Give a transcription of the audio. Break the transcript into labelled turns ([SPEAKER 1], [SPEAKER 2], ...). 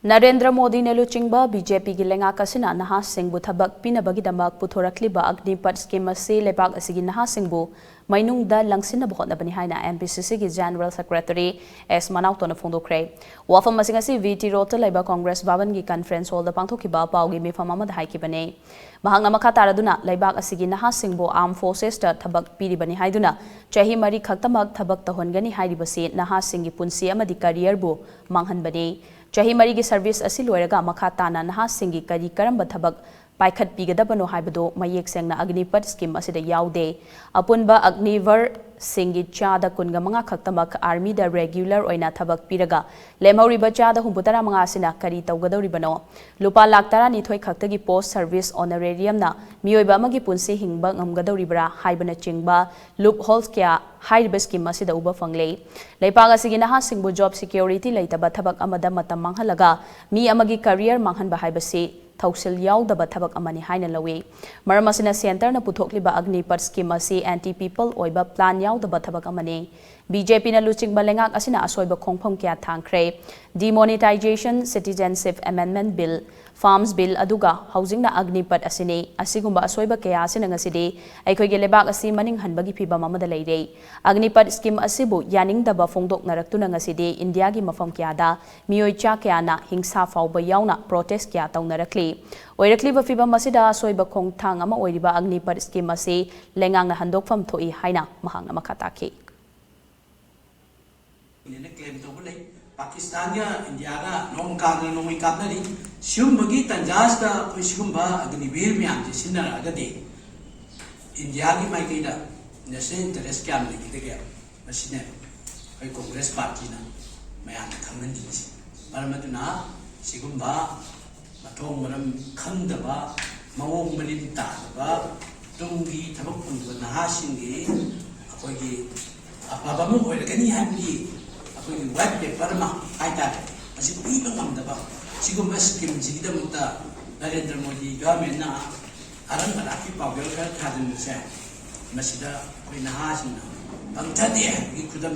[SPEAKER 1] नरेंद्र मोदी ने लुचिंगबा बीजेपी की लेंगाक असिना नहासिंगबु थबक पिनबगिदमक पुथोरक्लिबा अग्निपथ स्कीम असी लेबाक असिगी नहासिंगबु मैनुंगदा लंगसिनब होतनबनि हाइना एमपीसीसी की जनरल सेक्रेटरी एस मनाउतोना फोंदोक्रे वाफम असिंग असि वीटी रोड लेबा कांग्रेस भवन की कॉन्फ्रेंस हॉल पांथोखिबा पाउगी मिफम अमद हाइकिबने महांगना मखा तारदुना लेबाक असिगी नहासिंगबु आर्म फोर्सेस ता थबक पिरिबनि हाइदुना चाही मरी खक्तमक थबक तहोनगनि हाइरिबसि नहासिंगी पुंसी अमदि करियरबु मांगहनबनि चाही मरी की सर्विस असी लोयरगा मखा ताना नहासिंगी करी करंब थबक पाइखत पीगदबनो हाइबदो मयेक सेंगना अग्निपथ स्कीम असिदा याउदे अपुनबा अग्निवर सिंगी चादा कुनगा मंगा खक्तमक आर्मी दा रेगुलर ओइना थबक पीरगा लेमहौरिबा चादा हुंबुतरा मंगा असिना करी तौगदौरिबनो लुपा लाख 12 खक्तगी पोस्ट सर्विस ऑनरेरियम ना मियोइबा अमगी पुंसी हिंगबा ngamgadoribra हाइबना चिंगबा लुप होल्स क्या हाइरिबा स्कीम असिदा उबा फंगले लेपाग असिगी नहा सिंगबु जॉब सिक्योरिटी लेतबा थबक अमदा मतम मांगहलगा मी अमगी करियर मांगहनबा हाइबसी थौसल याउदबा थबक अमनि हाइना लवे मरम असिना सेंटर ना पुथोकलिबा अग्निपथ स्कीम असी एंटी पीपल ओइबा प्लान याउदबा थबक अमनि बीजेपी ना लुचिंगबा लेंगाक असिना असोइबा खोंगफम क्या थांखरे demonetisation citizenship amendment bill farms bill अदुगा हाउसिंग ना अग्निपथ असिने असिगुंबा असोइबा क्या असिना ngaside अखोइगे लेबाक असि मनिंग हनबगी फिबा ममदा लेरे अग्निपथ स्कीम असिबु यानिंगदबा फोंदोकनरक्तुना ngaside इंडिया की मफम क्यादा मियोइ चा क्याना हिंसा फाउबा याउना प्रोटेस्ट क्या तौनरक्ली ओइरक्लिबा फिबा मसिदा असोइबा खोंगथांग अमा ओइरिबा अग्निपथ स्कीम असि लेंगांगना हंदोकफम थोई हाइना महांगना मखाताखी
[SPEAKER 2] पाकिस्तान या इंडिया का नोम कागल नोमी कागनरी सिगुम्बगी तंजास का कोई सिगुम्बा अग्निवीर म्याम जे सिन्नरागदे इंडिया की माइकैदा नेशनल इंटरेस्ट क्या लेकिते गया मसिने कोई कांग्रेस पार्टी ना मयाम खंगनदि परमदुना सिगुम्बा मथोंग मरम खंगदबा मवोंग मलिन तादबा तुंगी थबक पुंदबा नहासिंगी अखोइगी अफाबमु ओइरगनी हाइबगी वाइट पेपर में पीब स्कीम नरेंद्र मोदी गवर्नमेंट अरंग अराकी पाउडर खर थादनसे नहासिंग पंथदे खुदम